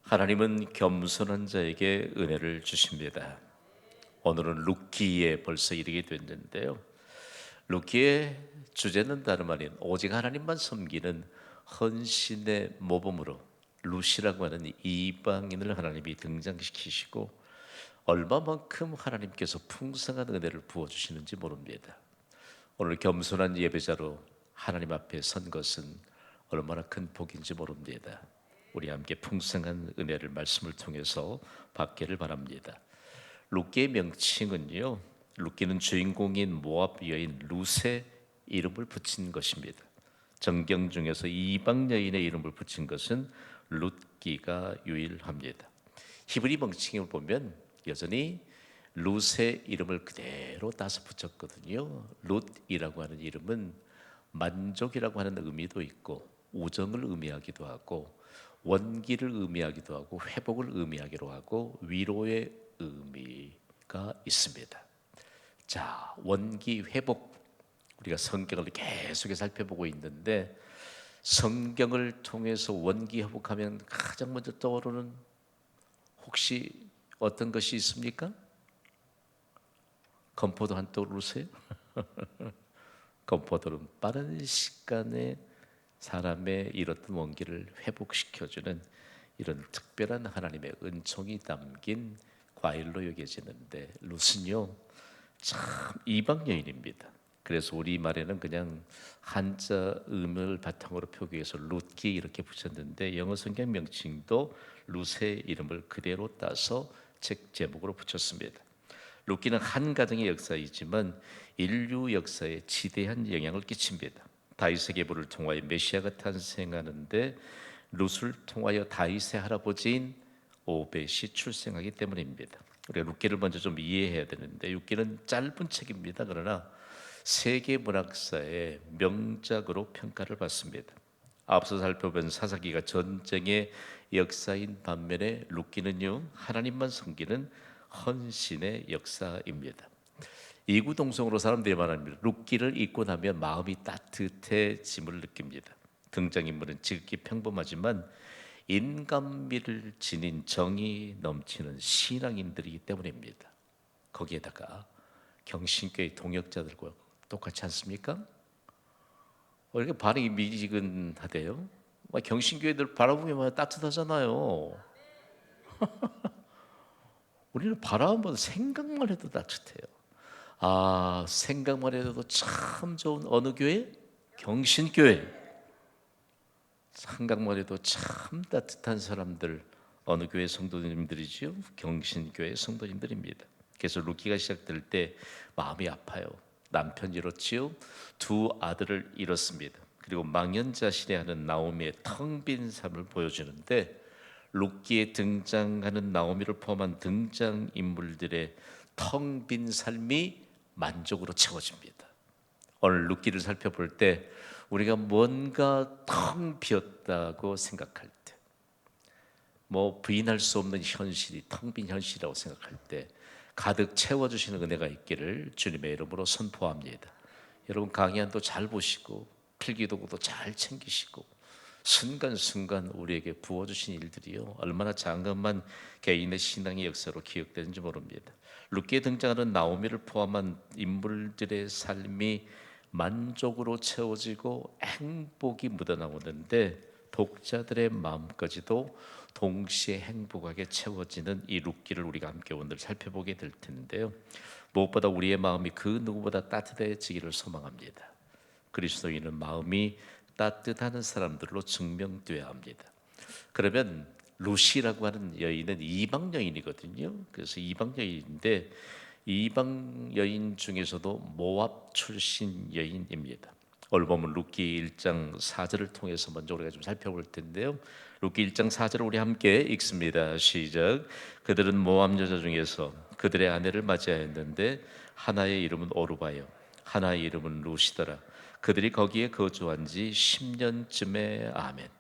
하나님은 겸손한 자에게 은혜를 주십니다. 오늘은 룻기에 벌써 이르게 됐는데요. 룻기의 주제는 다름 아닌 오직 하나님만 섬기는 헌신의 모범으로 룻이라고 하는 이방인을 하나님이 등장시키시고 얼마만큼 하나님께서 풍성한 은혜를 부어주시는지 모릅니다. 오늘 겸손한 예배자로 하나님 앞에 선 것은 얼마나 큰 복인지 모릅니다. 우리 함께 풍성한 은혜를 말씀을 통해서 받기를 바랍니다. 룻기의 명칭은요, 룻기는 주인공인 모압 여인 룻의 이름을 붙인 것입니다. 정경 중에서 이방 여인의 이름을 붙인 것은 룻기가 유일합니다. 히브리 명칭을 보면 여전히 룻의 이름을 그대로 따서 붙였거든요. 룻이라고 하는 이름은 만족이라고 하는 의미도 있고 우정을 의미하기도 하고 원기를 의미하기도 하고 회복을 의미하기도 하고 위로의 의미가 있습니다. 자, 원기 회복, 우리가 성경을 계속해서 살펴보고 있는데 성경을 통해서 원기 회복하면 가장 먼저 떠오르는 혹시 어떤 것이 있습니까? 건포도 한 떠오르세요? 건포도는 빠른 시간에 사람의 잃었던 원기를 회복시켜주는 이런 특별한 하나님의 은총이 담긴 과일로 여겨지는데 룻은요 참 이방 여인입니다. 그래서 우리말에는 그냥 한자 음을 바탕으로 표기해서 룻기 이렇게 붙였는데 영어 성경 명칭도 룻의 이름을 그대로 따서 책 제목으로 붙였습니다. 룻기는 한 가정의 역사이지만 인류 역사에 지대한 영향을 끼칩니다. 다윗의 계보를 통하여 메시아가 탄생하는데 룻을 통하여 다윗의 할아버지인 오벳이 출생하기 때문입니다. 우리가 룻기를 먼저 좀 이해해야 되는데 룻기는 짧은 책입니다. 그러나 세계 문학사의 명작으로 평가를 받습니다. 앞서 살펴본 사사기가 전쟁의 역사인 반면에 룻기는요 하나님만 섬기는 헌신의 역사입니다. 이구동성으로 사람들이 말합니다. 룻기를 읽고 나면 마음이 따뜻해짐을 느낍니다. 등장인물은 지극히 평범하지만 인간미를 지닌 정이 넘치는 신앙인들이기 때문입니다. 거기에다가 경신교의 동역자들과 똑같지 않습니까? 이렇게 반응이 미지근하대요. 경신교회들 바라보면 따뜻하잖아요. 우리는 바라보면 생각만 해도 따뜻해요. 아, 생각만 해도 참 좋은 어느 교회? 경신교회. 생각만 해도 참 따뜻한 사람들 어느 교회 성도님들이지요? 경신교회 성도님들입니다. 그래서 룻기가 시작될 때 마음이 아파요. 남편 잃었지요. 두 아들을 잃었습니다. 그리고 망연자실해하는 나오미의 텅 빈 삶을 보여주는데 룻기에 등장하는 나오미를 포함한 등장 인물들의 텅 빈 삶이 만족으로 채워집니다. 오늘 룻기를 살펴볼 때 우리가 뭔가 텅 비었다고 생각할 때, 부인할 수 없는 현실이 텅 빈 현실이라고 생각할 때 가득 채워주시는 은혜가 있기를 주님의 이름으로 선포합니다. 여러분 강의안도 잘 보시고 필기도구도 잘 챙기시고 순간순간 우리에게 부어주신 일들이요 얼마나 장엄한 개인의 신앙의 역사로 기억되는지 모릅니다. 룻기에 등장하는 나오미를 포함한 인물들의 삶이 만족으로 채워지고 행복이 묻어나오는데 독자들의 마음까지도 동시에 행복하게 채워지는 이 룻기를 우리가 함께 오늘 살펴보게 될 텐데요. 무엇보다 우리의 마음이 그 누구보다 따뜻해지기를 소망합니다. 그리스도인은 마음이 따뜻한 사람들로 증명되어야 합니다. 그러면 룻이라고 하는 여인은 이방 여인이거든요. 그래서 이방 여인인데 이방 여인 중에서도 모압 출신 여인입니다. 오늘 보면 룻기 1장 4절을 통해서 먼저 우리가 좀 살펴볼 텐데요. 룻기 1장 4절을 우리 함께 읽습니다. 시작. 그들은 모압 여자 중에서 그들의 아내를 맞이하였는데 하나의 이름은 오르바요 하나의 이름은 룻이더라. 그들이 거기에 거주한 지 10년쯤에 아멘.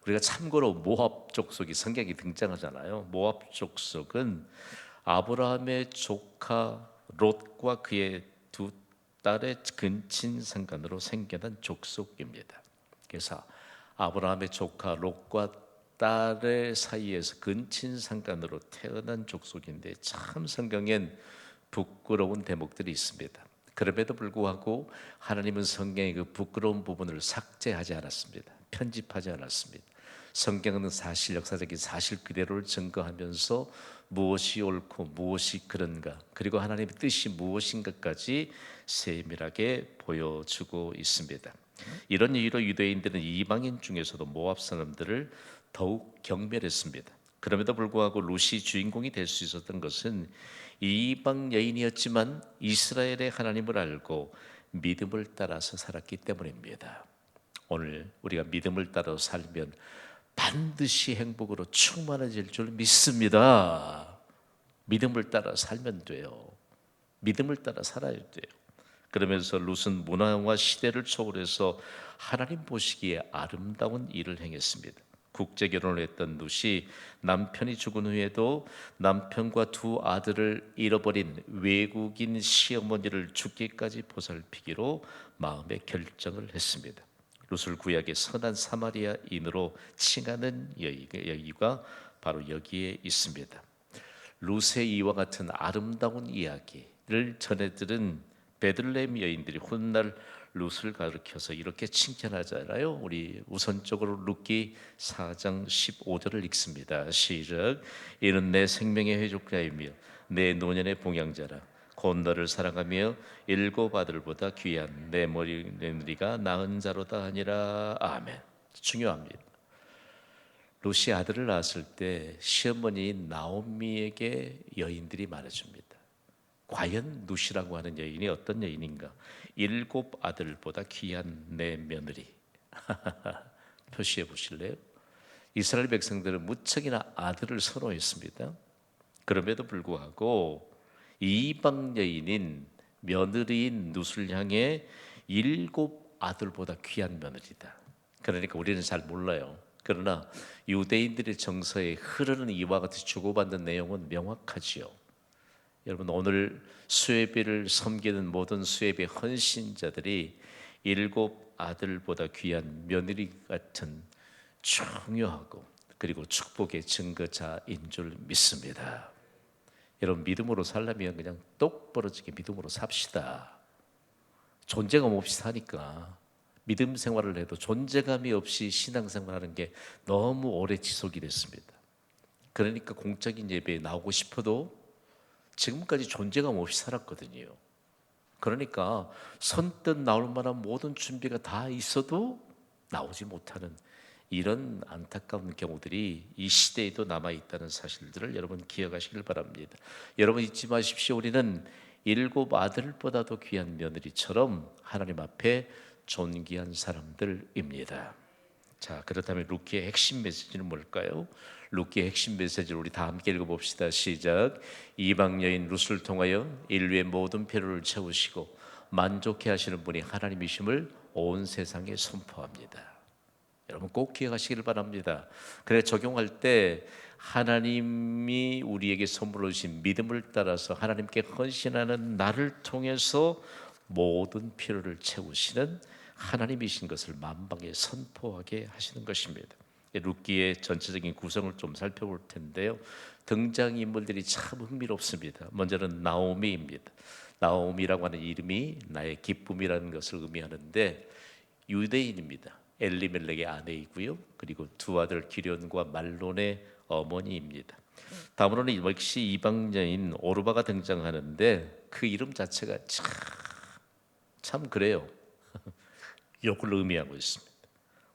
우리가 참고로 모압 족속이 성경에 등장하잖아요. 모압 족속은 아브라함의 조카 롯과 그의 두 딸의 근친 상간으로 생겨난 족속입니다. 그래서 아브라함의 조카 롯과 딸의 사이에서 근친상간으로 태어난 족속인데 참 성경엔 부끄러운 대목들이 있습니다. 그럼에도 불구하고 하나님은 성경의 그 부끄러운 부분을 삭제하지 않았습니다. 편집하지 않았습니다. 성경은 사실, 역사적인 사실 그대로를 증거하면서 무엇이 옳고 무엇이 그른가, 그리고 하나님의 뜻이 무엇인가까지 세밀하게 보여주고 있습니다. 이런 이유로 유대인들은 이방인 중에서도 모압 사람들을 더욱 경멸했습니다. 그럼에도 불구하고 룻이 주인공이 될 수 있었던 것은 이방 여인이었지만 이스라엘의 하나님을 알고 믿음을 따라서 살았기 때문입니다. 오늘 우리가 믿음을 따라 살면 반드시 행복으로 충만해질 줄 믿습니다. 믿음을 따라 살면 돼요. 믿음을 따라 살아야 돼요. 그러면서 룻은 문화와 시대를 초월해서 하나님 보시기에 아름다운 일을 행했습니다. 국제 결혼을 했던 룻이 남편이 죽은 후에도 남편과 두 아들을 잃어버린 외국인 시어머니를 죽기까지 보살피기로 마음의 결정을 했습니다. 룻을 구약의 선한 사마리아인으로 칭하는 여기가 바로 여기에 있습니다. 룻의 이와 같은 아름다운 이야기를 전해들은 베들레헴 여인들이 훗날 룻을 가리켜서 이렇게 칭찬하잖아요. 우리 우선적으로 룻기 4장 15절을 읽습니다. 시작. 이는 내 생명의 회족자이며 내 노년의 봉양자라. 곧 너를 사랑하며 일곱 아들보다 귀한 내 며느리가 낳은 자로다 하니라. 아멘. 중요합니다. 룻이 아들을 낳았을 때 시어머니인 나오미에게 여인들이 말해줍니다. 과연 룻이라고 하는 여인이 어떤 여인인가? 일곱 아들보다 귀한 내 며느리. 표시해 보실래요? 이스라엘 백성들은 무척이나 아들을 선호했습니다. 그럼에도 불구하고 이방 여인인 며느리인 룻을 향해 일곱 아들보다 귀한 며느리다. 그러니까 우리는 잘 몰라요. 그러나 유대인들의 정서에 흐르는 이와 같이 주고받는 내용은 명확하지요. 여러분, 오늘 수예비를 섬기는 모든 수예비 헌신자들이 일곱 아들보다 귀한 며느리 같은 중요하고 그리고 축복의 증거자인 줄 믿습니다. 여러분, 믿음으로 살려면 그냥 똑부러지게 믿음으로 삽시다. 존재감 없이 사니까 믿음 생활을 해도 존재감이 없이 신앙생활하는 게 너무 오래 지속이 됐습니다. 그러니까 공적인 예배에 나오고 싶어도 지금까지 존재감 없이 살았거든요. 그러니까 선뜻 나올 만한 모든 준비가 다 있어도 나오지 못하는 이런 안타까운 경우들이 이 시대에도 남아있다는 사실들을 여러분 기억하시길 바랍니다. 여러분 잊지 마십시오. 우리는 일곱 아들보다도 귀한 며느리처럼 하나님 앞에 존귀한 사람들입니다. 자, 그렇다면 룻기의 핵심 메시지는 뭘까요? 룻기의 핵심 메시지를 우리 다 함께 읽어봅시다. 시작. 이방 여인 룻을 통하여 인류의 모든 필요를 채우시고 만족해 하시는 분이 하나님이심을 온 세상에 선포합니다. 여러분 꼭 기억하시길 바랍니다. 그래 적용할 때 하나님이 우리에게 선물로 주신 믿음을 따라서 하나님께 헌신하는 나를 통해서 모든 필요를 채우시는 하나님이신 것을 만방에 선포하게 하시는 것입니다. 룻기의 전체적인 구성을 좀 살펴볼 텐데요. 등장인물들이 참 흥미롭습니다. 먼저는 나오미입니다. 나오미라고 하는 이름이 나의 기쁨이라는 것을 의미하는데 유대인입니다. 엘리멜렉의 아내이고요. 그리고 두 아들 기련과 말론의 어머니입니다. 다음으로는 역시 이방 여인 오르바가 등장하는데 그 이름 자체가 참 그래요. 욕을 의미하고 있습니다.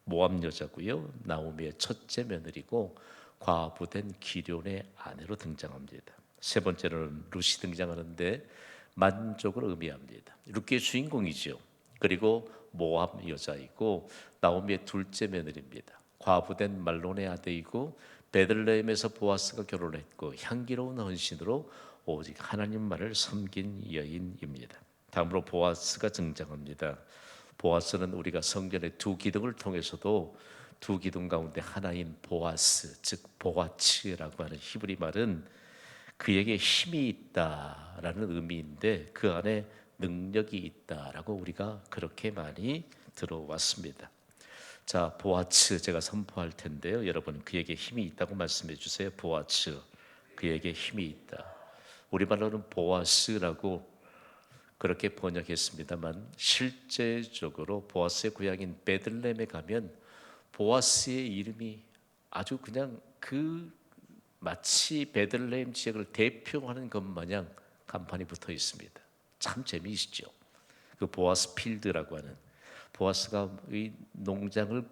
모압 여자고요. 나오미의 첫째 며느리고 과부된 기련의 아내로 등장합니다. 세 번째로는 룻이 등장하는데 만족을 의미합니다. 룻기의 주인공이죠. 그리고 모압 여자이고 나오미의 둘째 며느리입니다. 과부된 말론의 아들이고 베들레헴에서 보아스가 결혼했고 향기로운 헌신으로 오직 하나님만을 섬긴 여인입니다. 다음으로 보아스가 등장합니다. 보아스는 우리가 성전의 두 기둥을 통해서도 두 기둥 가운데 하나인 보아스, 즉 보아츠라고 하는 히브리 말은 그에게 힘이 있다라는 의미인데 그 안에 능력이 있다라고 우리가 그렇게 많이 들어왔습니다. 자, 보아츠 제가 선포할 텐데요. 여러분 그에게 힘이 있다고 말씀해 주세요. 보아츠, 그에게 힘이 있다. 우리말로는 보아스라고 그렇게 번역했습니다만 실제적으로 보아스의 고향인 베들레헴에 가면 보아스의 이름이 아주 그냥 그 마치 베들레헴 지역을 대표하는 것 마냥 간판이 붙어 있습니다. 참 재미있죠. 그 보아스 필드라고 하는, 보아스가 이 농장을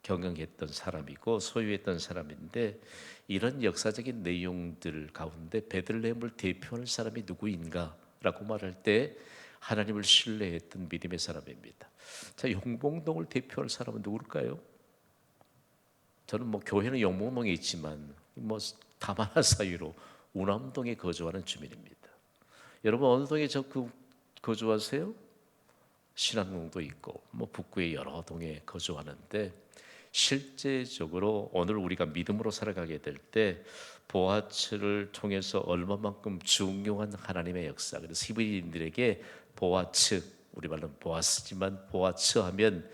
경영했던 사람이고 소유했던 사람인데, 이런 역사적인 내용들 가운데 베들레헴을 대표하는 사람이 누구인가라고 말할 때 하나님을 신뢰했던 믿음의 사람입니다. 자, 용봉동을 대표할 사람은 누굴까요? 저는 뭐 교회는 용봉동에 있지만 뭐 다만화 사이로 우남동에 거주하는 주민입니다. 여러분 어느 동에 거주하세요? 신안동도 있고 뭐 북구의 여러 동에 거주하는데, 실제적으로 오늘 우리가 믿음으로 살아가게 될 때 보아츠를 통해서 얼마만큼 중요한 하나님의 역사, 그래서 히브리인들에게 보아츠, 우리말로는 보아스지만 보아츠 하면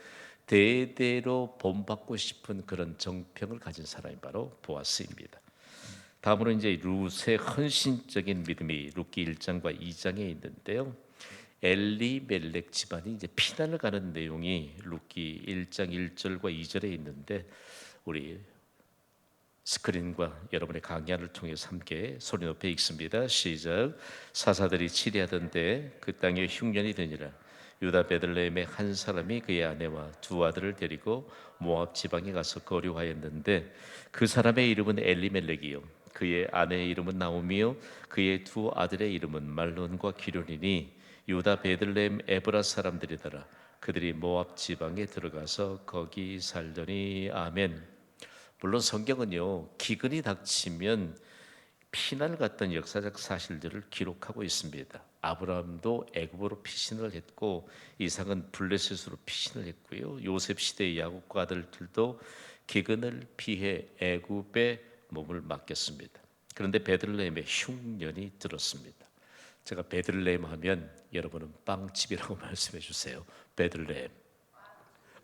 대대로 본받고 싶은 그런 정평을 가진 사람이 바로 보아스입니다. 다음으로 이제 룻의 헌신적인 믿음이 룻기 1장과 2장에 있는데요. 엘리멜렉 집안이 이제 피난을 가는 내용이 룻기 1장 1절과 2절에 있는데, 우리 스크린과 여러분의 강의를 통해서 함께 소리 높여 읽습니다. 시작. 사사들이 치리하던데 그 땅에 흉년이 되니라. 유다 베들레헴의 한 사람이 그의 아내와 두 아들을 데리고 모압 지방에 가서 거류하였는데, 그 사람의 이름은 엘리멜렉이요 그의 아내의 이름은 나오미요 그의 두 아들의 이름은 말론과 기련이니 유다 베들레헴 에브라 사람들이더라. 그들이 모압 지방에 들어가서 거기 살더니. 아멘. 물론 성경은요, 기근이 닥치면 피난을 갔던 역사적 사실들을 기록하고 있습니다. 아브라함도 애굽으로 피신을 했고 이삭은 블레셋으로 피신을 했고요. 요셉 시대의 야곱과 아들들도 기근을 피해 애굽에 몸을 맡겼습니다. 그런데 베들레헴에 흉년이 들었습니다. 제가 베들레헴 하면 여러분은 빵집이라고 말씀해 주세요. 베들레헴.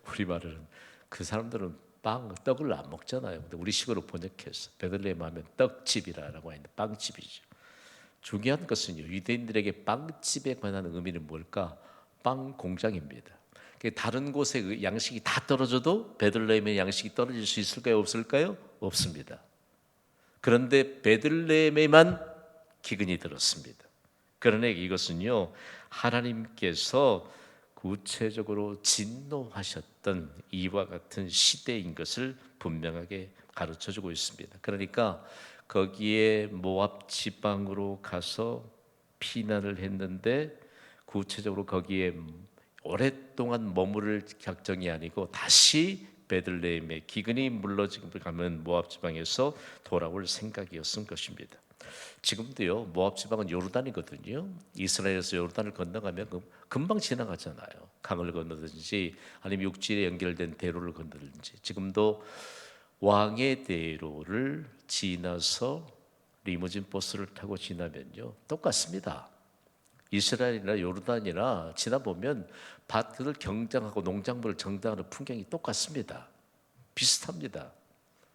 우리말은 그 사람들은 떡을 안 먹잖아요. 근데 우리식으로 번역해서 베들레헴 하면 떡집이라고 하는데 빵집이죠. 중요한 것은요, 유대인들에게 빵집에 관한 의미는 뭘까? 빵 공장입니다. 다른 곳에 양식이 다 떨어져도 베들레헴의 양식이 떨어질 수 있을까요? 없을까요? 없습니다. 그런데 베들레헴에만 기근이 들었습니다. 그러나 이것은요, 하나님께서 구체적으로 진노하셨던 이와 같은 시대인 것을 분명하게 가르쳐주고 있습니다. 그러니까 거기에 모압 지방으로 가서 피난을 했는데, 구체적으로 거기에 오랫동안 머무를 작정이 아니고 다시 베들레헴에 기근이 물러가면 모압 지방에서 돌아올 생각이었을 것입니다. 지금도요, 모압 지방은 요르단이거든요. 이스라엘에서 요르단을 건너가면 금방 지나가잖아요. 강을 건너든지 아니면 육지에 연결된 대로를 건너든지. 지금도 왕의 대로를 지나서 리무진 버스를 타고 지나면요, 똑같습니다. 이스라엘이나 요르단이나 지나보면 밭을 경장하고 농작물을 정당하는 풍경이 똑같습니다. 비슷합니다.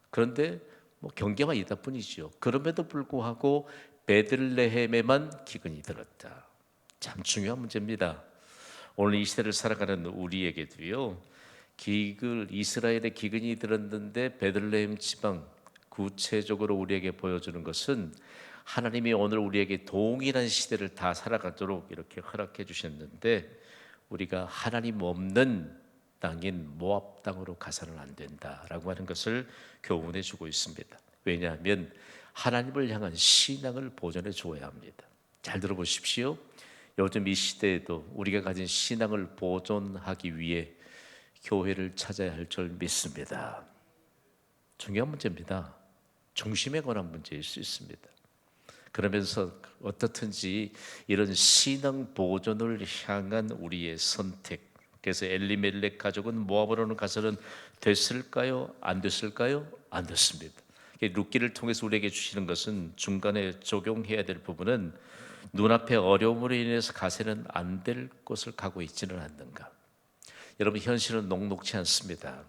그런데 뭐 경계만 있다 뿐이죠. 그럼에도 불구하고 베들레헴에만 기근이 들었다. 참 중요한 문제입니다. 오늘 이 시대를 살아가는 우리에게도요, 이스라엘의 기근이 들었는데 베들레헴 지방, 구체적으로 우리에게 보여주는 것은 하나님이 오늘 우리에게 동일한 시대를 다 살아가도록 이렇게 허락해 주셨는데, 우리가 하나님 없는 땅인 모압 땅으로 가서는 안 된다라고 하는 것을 교훈해 주고 있습니다. 왜냐하면 하나님을 향한 신앙을 보존해 주어야 합니다. 잘 들어보십시오. 요즘 이 시대에도 우리가 가진 신앙을 보존하기 위해 교회를 찾아야 할 줄 믿습니다. 중요한 문제입니다. 중심에 관한 문제일 수 있습니다. 그러면서 어떻든지 이런 신앙 보존을 향한 우리의 선택, 그래서 엘리멜렉 가족은 모압으로 가서는 됐을까요? 안 됐을까요? 안 됐습니다. 룻기를 통해서 우리에게 주시는 것은, 중간에 적용해야 될 부분은, 눈앞에 어려움으로 인해서 가서는 안 될 곳을 가고 있지는 않는가. 여러분, 현실은 녹록치 않습니다.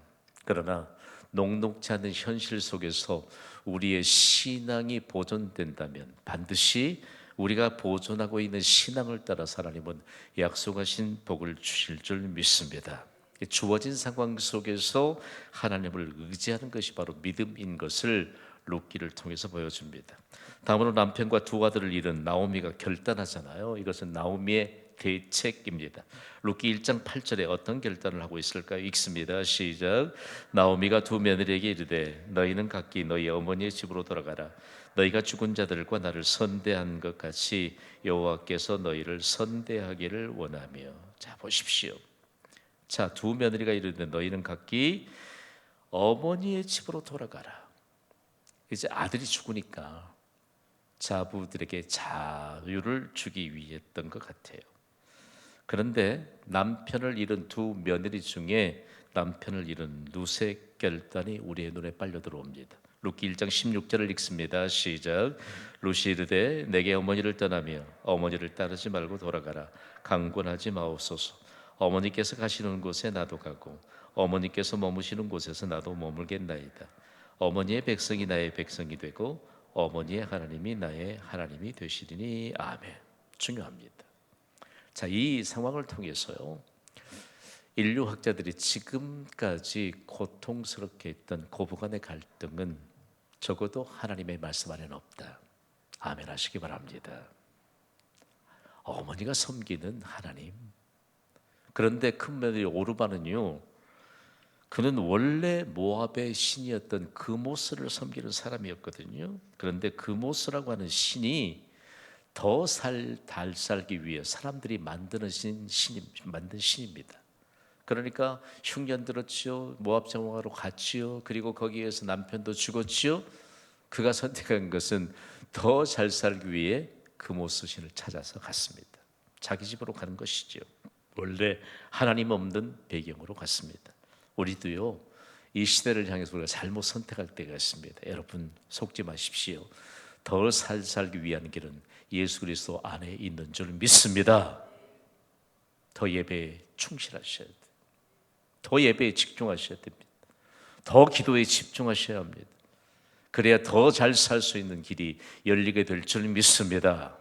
그러나 녹록지 않은 현실 속에서 우리의 신앙이 보존된다면 반드시 우리가 보존하고 있는 신앙을 따라서 하나님은 약속하신 복을 주실 줄 믿습니다. 주어진 상황 속에서 하나님을 의지하는 것이 바로 믿음인 것을 룻기를 통해서 보여줍니다. 다음으로 남편과 두 아들을 잃은 나오미가 결단하잖아요. 이것은 나오미의 대책입니다. 룻기 1장 8절에 어떤 결단을 하고 있을까요? 읽습니다. 시작. 나오미가 두 며느리에게 이르되 너희는 각기 너희 어머니의 집으로 돌아가라. 너희가 죽은 자들과 나를 선대한 것 같이 여호와께서 너희를 선대하기를 원하며. 자, 보십시오. 자, 두 며느리가 이르되 너희는 각기 어머니의 집으로 돌아가라. 이제 아들이 죽으니까 자부들에게 자유를 주기 위했던 것 같아요. 그런데 남편을 잃은 두 며느리 중에 남편을 잃은 룻의 결단이 우리의 눈에 빨려 들어옵니다. 룻기 1장 16절을 읽습니다. 시작. 룻이 이르되 내게 어머니를 떠나며 어머니를 따르지 말고 돌아가라. 강권하지 마옵소서. 어머니께서 가시는 곳에 나도 가고 어머니께서 머무시는 곳에서 나도 머물겠나이다. 어머니의 백성이 나의 백성이 되고 어머니의 하나님이 나의 하나님이 되시리니. 아멘. 중요합니다. 자, 이 상황을 통해서요, 인류 학자들이 지금까지 고통스럽게 했던 고부간의 갈등은 적어도 하나님의 말씀 안에는 없다. 아멘 하시기 바랍니다. 어머니가 섬기는 하나님. 그런데 큰 며느리 오르바는요, 그는 원래 모압의 신이었던 금오스를 섬기는 사람이었거든요. 그런데 금오스라고 하는 신이 더 달 살기 위해 사람들이 만든 신입니다. 그러니까 흉년 들었지요. 모압 정왕으로 갔지요. 그리고 거기에서 남편도 죽었지요. 그가 선택한 것은 더 잘 살기 위해 금오스 신을 찾아서 갔습니다. 자기 집으로 가는 것이죠. 원래 하나님 없는 배경으로 갔습니다. 우리도요, 이 시대를 향해서 우리가 잘못 선택할 때가 있습니다. 여러분 속지 마십시오. 더 잘 살기 위한 길은 예수 그리스도 안에 있는 줄 믿습니다. 더 예배에 충실하셔야 돼요. 더 예배에 집중하셔야 됩니다. 더 기도에 집중하셔야 합니다. 그래야 더 잘 살 수 있는 길이 열리게 될 줄 믿습니다.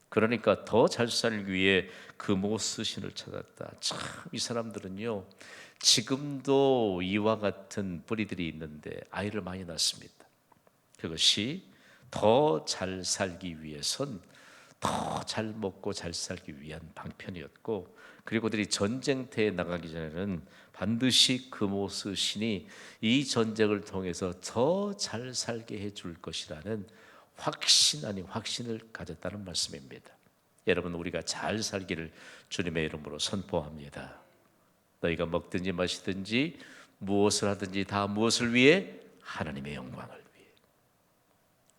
그러니까 더 잘 살기 위해 금오스 신을 찾았다. 참, 이 사람들은요, 지금도 이와 같은 뿌리들이 있는데 아이를 많이 낳습니다. 그것이 더 잘 살기 위해선 더 잘 먹고 잘 살기 위한 방편이었고, 그리고 그들이 전쟁터에 나가기 전에는 반드시 금오스 신이 이 전쟁을 통해서 더 잘 살게 해줄 것이라는 확신 아닌 확신을 가졌다는 말씀입니다. 여러분, 우리가 잘 살기를 주님의 이름으로 선포합니다. 너희가 먹든지 마시든지 무엇을 하든지 다 무엇을 위해? 하나님의 영광을 위해.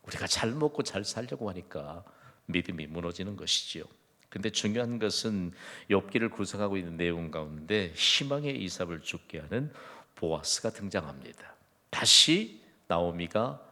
우리가 잘 먹고 잘 살려고 하니까 믿음이 무너지는 것이지요. 근데 중요한 것은 욥기를 구성하고 있는 내용 가운데 희망의 이삭을 죽게 하는 보아스가 등장합니다. 다시 나오미가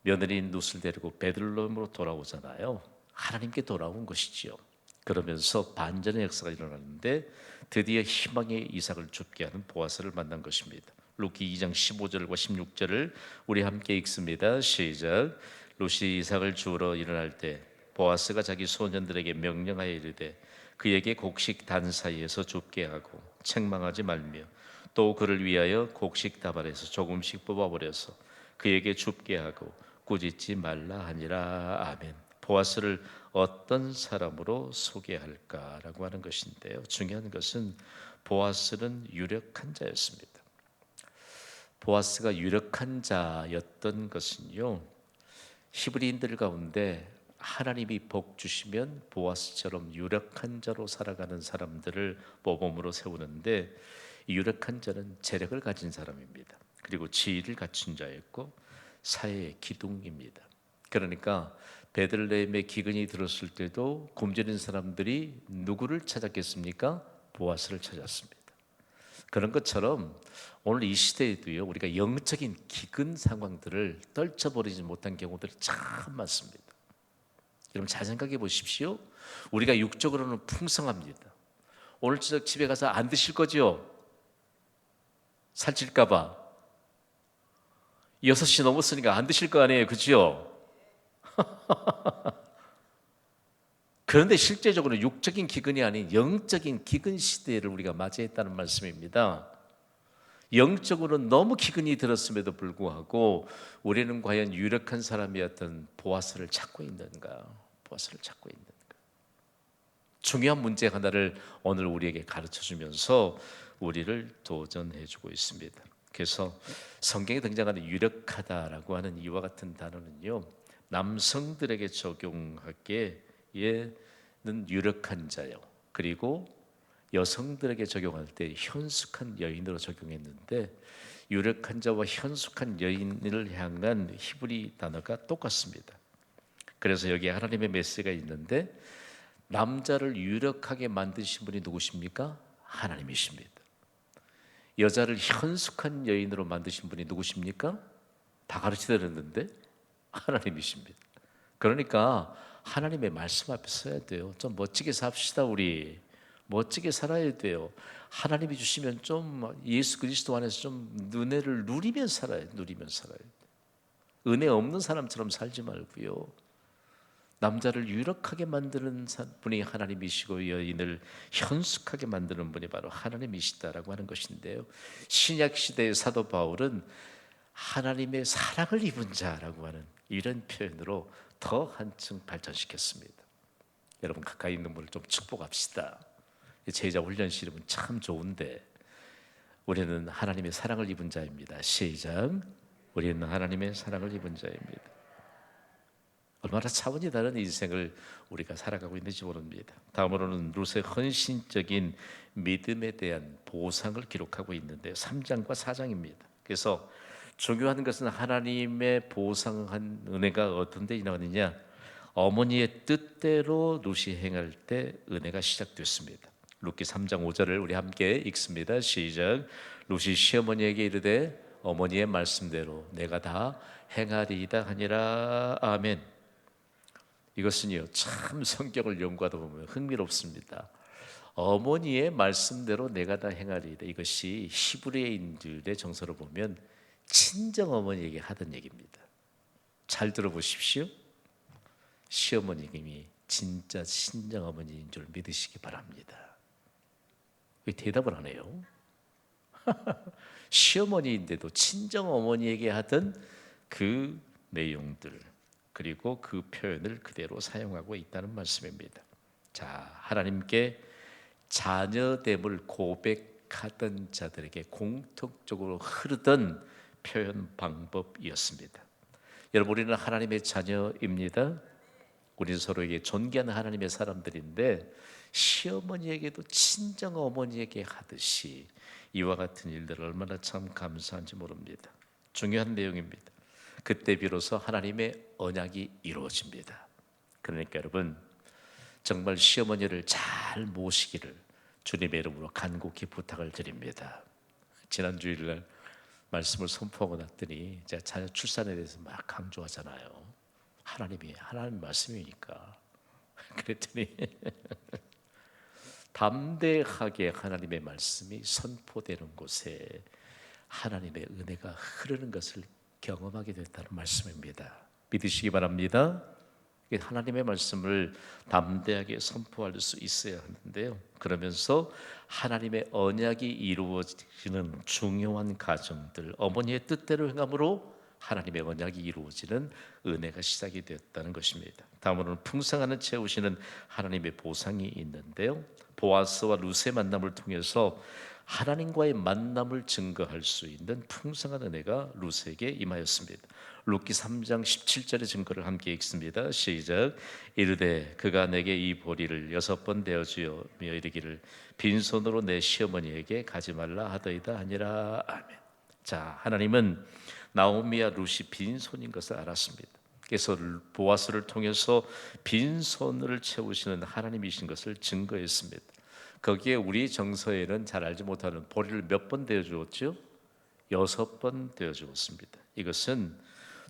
며느리인 룻을 데리고 베들레헴으로 돌아오잖아요. 하나님께 돌아온 것이지요. 그러면서 반전의 역사가 일어나는데 드디어 희망의 이삭을 죽게 하는 보아스를 만난 것입니다. 룻기 2장 15절과 16절을 우리 함께 읽습니다. 시작. 룻이 이삭을 주우러 일어날 때 보아스가 자기 소년들에게 명령하여 이르되 그에게 곡식 단 사이에서 줍게 하고 책망하지 말며 또 그를 위하여 곡식 다발에서 조금씩 뽑아버려서 그에게 줍게 하고 꾸짖지 말라 하니라. 아멘. 보아스를 어떤 사람으로 소개할까라고 하는 것인데요, 중요한 것은 보아스는 유력한 자였습니다. 보아스가 유력한 자였던 것은요, 히브리인들 가운데 하나님이 복 주시면 보아스처럼 유력한 자로 살아가는 사람들을 모범으로 세우는데, 이 유력한 자는 재력을 가진 사람입니다. 그리고 지위를 갖춘 자였고 사회의 기둥입니다. 그러니까 베들레헴에 기근이 들었을 때도 굶주린 사람들이 누구를 찾았겠습니까? 보아스를 찾았습니다. 그런 것처럼 오늘 이 시대에도요, 우리가 영적인 기근 상황들을 떨쳐버리지 못한 경우들이 참 많습니다. 여러분 잘 생각해 보십시오. 우리가 육적으로는 풍성합니다. 오늘 저녁 집에 가서 안 드실 거죠? 살찔까 봐. 6시 넘었으니까 안 드실 거 아니에요. 그죠? 그런데 실제적으로 육적인 기근이 아닌 영적인 기근 시대를 우리가 맞이했다는 말씀입니다. 영적으로는 너무 기근이 들었음에도 불구하고 우리는 과연 유력한 사람이었던 보아스를 찾고 있는가? 보아스를 찾고 있는가? 중요한 문제 하나를 오늘 우리에게 가르쳐 주면서 우리를 도전해 주고 있습니다. 그래서 성경에 등장하는 유력하다라고 하는 이와 같은 단어는요, 남성들에게 적용하기에는 유력한 자요, 그리고 여성들에게 적용할 때 현숙한 여인으로 적용했는데, 유력한 자와 현숙한 여인을 향한 히브리 단어가 똑같습니다. 그래서 여기에 하나님의 메시지가 있는데, 남자를 유력하게 만드신 분이 누구십니까? 하나님이십니다. 여자를 현숙한 여인으로 만드신 분이 누구십니까? 다 가르치려는데 하나님이십니다. 그러니까 하나님의 말씀 앞에 서야 돼요. 좀 멋지게 삽시다. 우리 멋지게 살아야 돼요. 하나님이 주시면 좀 예수 그리스도 안에서 좀 은혜를 누리면 살아야 돼요. 은혜 없는 사람처럼 살지 말고요. 남자를 유력하게 만드는 분이 하나님이시고 여인을 현숙하게 만드는 분이 바로 하나님이시다라고 하는 것인데요. 신약 시대의 사도 바울은 하나님의 사랑을 입은 자라고 하는 이런 표현으로 더 한층 발전시켰습니다. 여러분 가까이 있는 분을 좀 축복합시다. 제자 훈련실이면 참 좋은데 우리는 하나님의 사랑을 입은 자입니다. 시작. 우리는 하나님의 사랑을 입은 자입니다. 얼마나 차원이 다른 인생을 우리가 살아가고 있는지 모릅니다. 다음으로는 룻의 헌신적인 믿음에 대한 보상을 기록하고 있는데 3장과 4장입니다. 그래서 중요한 것은 하나님의 보상한 은혜가 어떤 데 나오느냐, 어머니의 뜻대로 룻이 행할 때 은혜가 시작됐습니다. 룻기 3장 5절을 우리 함께 읽습니다. 시작. 룻이 시어머니에게 이르되 어머니의 말씀대로 내가 다 행하리이다 하니라. 아멘. 이것은요, 참 성경을 연구하다 보면 흥미롭습니다. 어머니의 말씀대로 내가 다 행하리이다. 이것이 히브리인들의 정서로 보면 친정 어머니에게 하던 얘기입니다. 잘 들어보십시오. 시어머님이 진짜 친정 어머니인 줄 믿으시기 바랍니다. 왜 대답을 안 해요? 시어머니인데도 친정 어머니에게 하던 그 내용들, 그리고 그 표현을 그대로 사용하고 있다는 말씀입니다. 자, 하나님께 자녀됨을 고백하던 자들에게 공통적으로 흐르던 표현 방법이었습니다. 여러분, 우리는 하나님의 자녀입니다. 우리는 서로에게 존귀한 하나님의 사람들인데 시어머니에게도 친정 어머니에게 하듯이 이와 같은 일들을 얼마나 참 감사한지 모릅니다. 중요한 내용입니다. 그때 비로소 하나님의 언약이 이루어집니다. 그러니까 여러분, 정말 시어머니를 잘 모시기를 주님의 이름으로 간곡히 부탁을 드립니다. 지난 주일날 말씀을 선포하고 났더니 제가 자녀 출산에 대해서 막 강조하잖아요. 하나님 말씀이니까. 그랬더니 담대하게 하나님의 말씀이 선포되는 곳에 하나님의 은혜가 흐르는 것을 경험하게 됐다는 말씀입니다. 믿으시기 바랍니다. 하나님의 말씀을 담대하게 선포할 수 있어야 하는데요. 그러면서 하나님의 언약이 이루어지는 중요한 과정들, 어머니의 뜻대로 행함으로 하나님의 언약이 이루어지는 은혜가 시작이 되었다는 것입니다. 다음으로는 풍성하는 채우시는 하나님의 보상이 있는데요. 보아스와 룻의 만남을 통해서 하나님과의 만남을 증거할 수 있는 풍성한 은혜가 룻에게 임하였습니다. 룻기 3장 17절의 증거를 함께 읽습니다. 시작. 이르되 그가 내게 이 보리를 6번 내어주며 이르기를 빈손으로 내 시어머니에게 가지 말라 하더이다 하니라. 아멘. 자, 하나님은 나오미와 룻이 빈손인 것을 알았습니다. 그래서 보아스를 통해서 빈손을 채우시는 하나님이신 것을 증거했습니다. 거기에 우리 정서에는 잘 알지 못하는 보리를 몇 번 되어 주었죠? 6번 되어 주었습니다. 이것은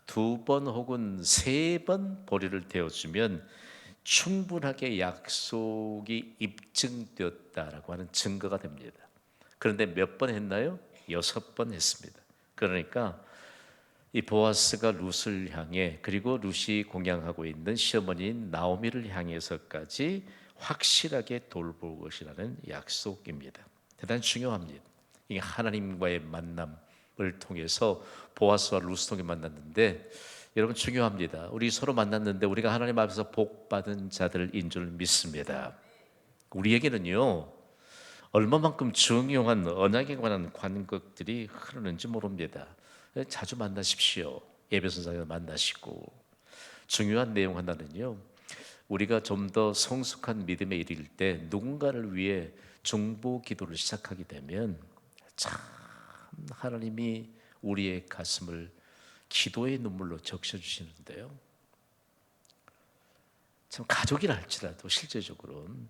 2번 혹은 3번 보리를 되어 주면 충분하게 약속이 입증되었다라고 하는 증거가 됩니다. 그런데 몇 번 했나요? 6번 했습니다. 그러니까 이 보아스가 룻을 향해, 그리고 룻이 공양하고 있는 시어머니인 나오미를 향해서까지 확실하게 돌볼 것이라는 약속입니다. 대단히 중요합니다. 이게 하나님과의 만남을 통해서 보아스와 룻을 통해 만났는데, 여러분 중요합니다. 우리 서로 만났는데 우리가 하나님 앞에서 복 받은 자들인 줄 믿습니다. 우리에게는요, 얼마만큼 중요한 언약에 관한 관극들이 흐르는지 모릅니다. 자주 만나십시오. 예배선상에서 만나시고. 중요한 내용 하나는요, 우리가 좀 더 성숙한 믿음에 이를 때 누군가를 위해 중보 기도를 시작하게 되면 참 하나님이 우리의 가슴을 기도의 눈물로 적셔주시는데요, 참 가족이라 할지라도 실제적으로는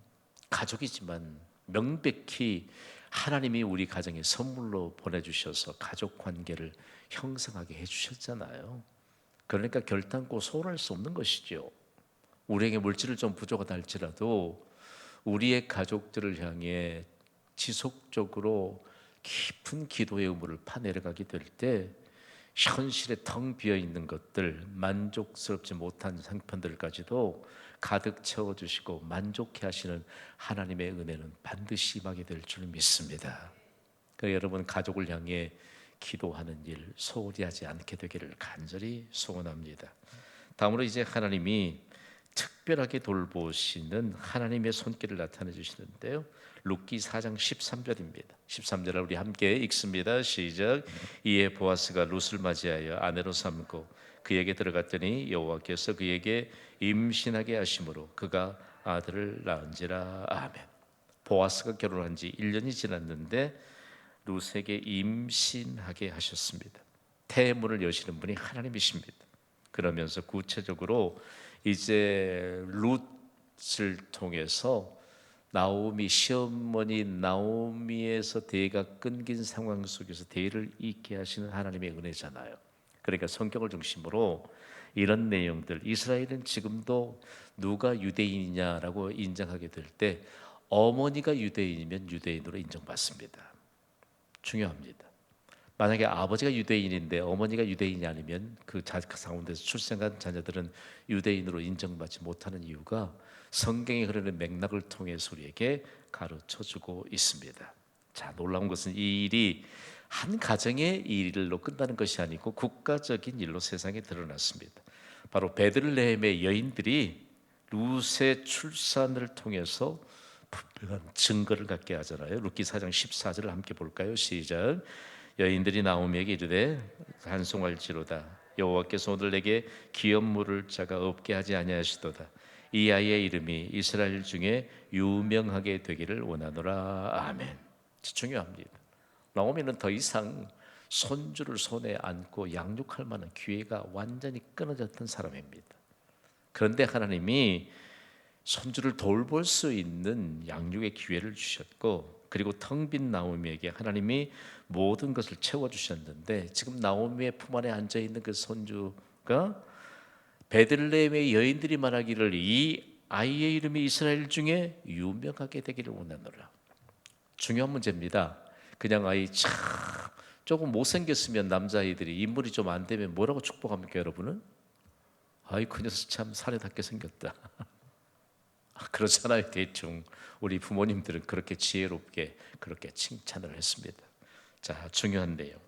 가족이지만 명백히 하나님이 우리 가정에 선물로 보내주셔서 가족 관계를 형성하게 해주셨잖아요. 그러니까 결단코 소홀할 수 없는 것이죠. 우리에게 물질을 좀 부족하다 할지라도 우리의 가족들을 향해 지속적으로 깊은 기도의 의무를 파내려가게 될 때 현실에 텅 비어 있는 것들, 만족스럽지 못한 상편들까지도 가득 채워주시고 만족해 하시는 하나님의 은혜는 반드시 임하게 될 줄 믿습니다. 그러니까 여러분, 가족을 향해 기도하는 일 소홀히 하지 않게 되기를 간절히 소원합니다. 다음으로 이제 하나님이 특별하게 돌보시는 하나님의 손길을 나타내 주시는데요, 룻기 4장 13절입니다. 13절을 우리 함께 읽습니다. 시작. 이에 보아스가 룻을 맞이하여 아내로 삼고 그에게 들어갔더니 여호와께서 그에게 임신하게 하심으로 그가 아들을 낳은지라. 아멘. 보아스가 결혼한 지 1년이 지났는데 룻에게 임신하게 하셨습니다. 태문을 여시는 분이 하나님이십니다. 그러면서 구체적으로 이제 룻을 통해서 나오미, 시어머니 나오미에서 대가 끊긴 상황 속에서 대를 잇게 하시는 하나님의 은혜잖아요. 그러니까 성경을 중심으로 이런 내용들, 이스라엘은 지금도 누가 유대인이냐라고 인정하게 될 때 어머니가 유대인이면 유대인으로 인정받습니다. 중요합니다. 만약에 아버지가 유대인인데 어머니가 유대인이 아니면 그 가운데서 출생한 자녀들은 유대인으로 인정받지 못하는 이유가 성경에 흐르는 맥락을 통해서 우리에게 가르쳐주고 있습니다. 자, 놀라운 것은 이 일이 한 가정의 일로 끝나는 것이 아니고 국가적인 일로 세상에 드러났습니다. 바로 베들레헴의 여인들이 룻의 출산을 통해서 분명한 증거를 갖게 하잖아요. 룻기 4장 14절을 함께 볼까요? 시작. 여인들이 나오미에게 이르되 한송할지로다. 여호와께서 오늘 내게 기업 물을 자가 없게 하지 아니하시도다. 이 아이의 이름이 이스라엘 중에 유명하게 되기를 원하노라. 아멘. 중요합니다. 나오미는 더 이상 손주를 손에 안고 양육할 만한 기회가 완전히 끊어졌던 사람입니다. 그런데 하나님이 손주를 돌볼 수 있는 양육의 기회를 주셨고, 그리고 텅 빈 나오미에게 하나님이 모든 것을 채워주셨는데, 지금 나오미의 품 안에 앉아있는 그 손주가 베들레헴의 여인들이 말하기를 이 아이의 이름이 이스라엘 중에 유명하게 되기를 원하노라. 중요한 문제입니다. 그냥 아이 참 조금 못생겼으면 남자아이들이 인물이 좀 안 되면 뭐라고 축복합니까, 여러분은? 아이 그 녀석 참 사내답게 생겼다. 그렇잖아요. 대충 우리 부모님들은 그렇게 지혜롭게 그렇게 칭찬을 했습니다. 자, 중요한 내용.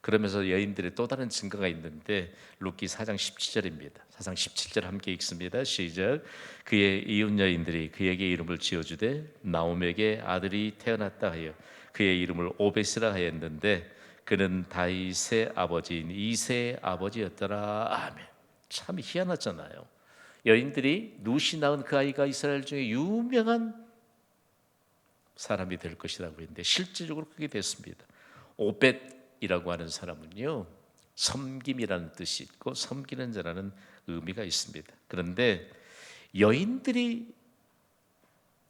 그러면서 여인들의 또 다른 증거가 있는데 룻기 4장 17절입니다. 4장 17절 함께 읽습니다. 시작. 그의 이웃 여인들이 그에게 이름을 지어주되 나오미에게 아들이 태어났다 하여 그의 이름을 오벳이라 하였는데 그는 다윗의 아버지인 이새의 아버지였더라. 아멘. 참 희한하잖아요. 여인들이 룻이 낳은 그 아이가 이스라엘 중에 유명한 사람이 될 것이라고 했는데 실질적으로 그렇게 됐습니다. 오벳이라고 하는 사람은요, 섬김이라는 뜻이 있고 섬기는 자라는 의미가 있습니다. 그런데 여인들이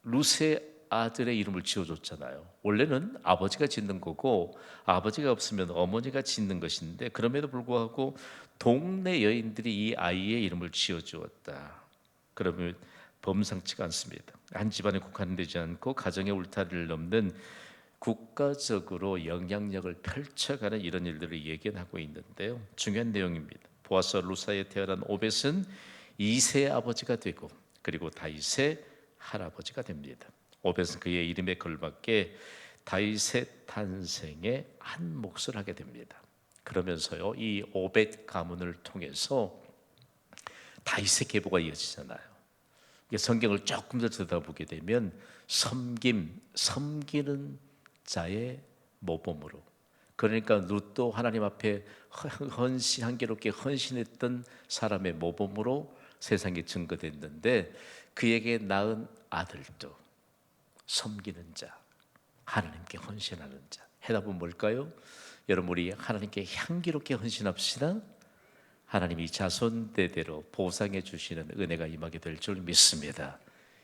룻의 아들의 이름을 지어줬잖아요. 원래는 아버지가 짓는 거고 아버지가 없으면 어머니가 짓는 것인데, 그럼에도 불구하고 동네 여인들이 이 아이의 이름을 지어주었다. 그러면 범상치가 않습니다. 한 집안에 국한되지 않고 가정의 울타리를 넘는 국가적으로 영향력을 펼쳐가는 이런 일들을 예견하고 있는데요. 중요한 내용입니다. 보아스와 루사에 태어난 오벳은 이세의 아버지가 되고 그리고 다윗의 할아버지가 됩니다. 오벳은 그의 이름에 걸맞게 다윗의 탄생에 한 몫을 하게 됩니다. 그러면서요, 이 오벳 가문을 통해서 다윗의 계보가 이어지잖아요. 성경을 조금 더 들여다보게 되면 섬기는 자의 모범으로, 그러니까 룻도 하나님 앞에 한계롭게 헌신했던 사람의 모범으로 세상에 증거됐는데, 그에게 낳은 아들도 섬기는 자, 하나님께 헌신하는 자. 해답은 뭘까요? 여러분, 우리 하나님께 향기롭게 헌신합시다. 하나님이 자손대대로 보상해 주시는 은혜가 임하게 될 줄 믿습니다.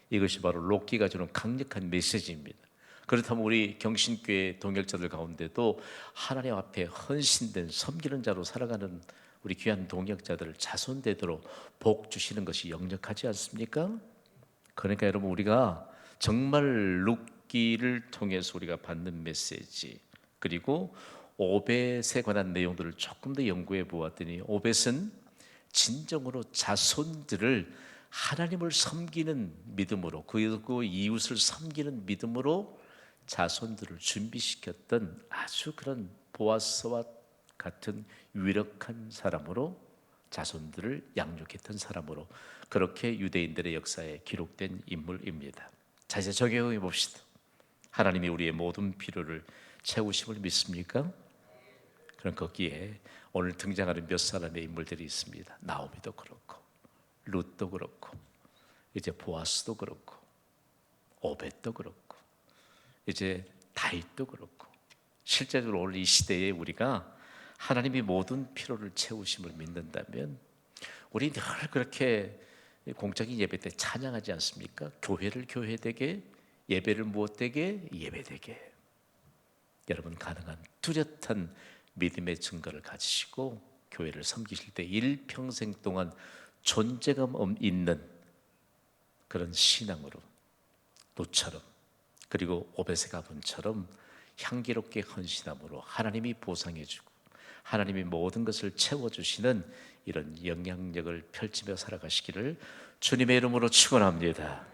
이것이 바로 록기가 주는 강력한 메시지입니다. 그렇다면 우리 경신교회 동역자들 가운데도 하나님 앞에 헌신된 섬기는 자로 살아가는 우리 귀한 동역자들을 자손대대로 복 주시는 것이 역력하지 않습니까? 그러니까 여러분, 우리가 정말 록기를 통해서 우리가 받는 메시지, 그리고 오벳에 관한 내용들을 조금 더 연구해 보았더니, 오벳은 진정으로 자손들을 하나님을 섬기는 믿음으로, 그리고 이웃을 섬기는 믿음으로 자손들을 준비시켰던 아주 그런 보아스와 같은 유력한 사람으로, 자손들을 양육했던 사람으로, 그렇게 유대인들의 역사에 기록된 인물입니다. 자, 이제 적용해 봅시다. 하나님이 우리의 모든 필요를 채우심을 믿습니까? 그럼 거기에 오늘 등장하는 몇 사람의 인물들이 있습니다. 나오미도 그렇고, 룻도 그렇고, 이제 보아스도 그렇고, 오벳도 그렇고, 이제 다윗도 그렇고, 실제적으로 오늘 이 시대에 우리가 하나님이 모든 필요를 채우심을 믿는다면, 우리 늘 그렇게 공적인 예배 때 찬양하지 않습니까? 교회를 교회되게, 예배를 무엇되게? 예배되게. 여러분, 가능한 뚜렷한 믿음의 증거를 가지시고 교회를 섬기실 때 일평생 동안 존재감 있는 그런 신앙으로, 룻처럼, 그리고 오벳의 가문처럼 향기롭게 헌신함으로 하나님이 보상해주고 하나님이 모든 것을 채워주시는 이런 영향력을 펼치며 살아가시기를 주님의 이름으로 축원합니다.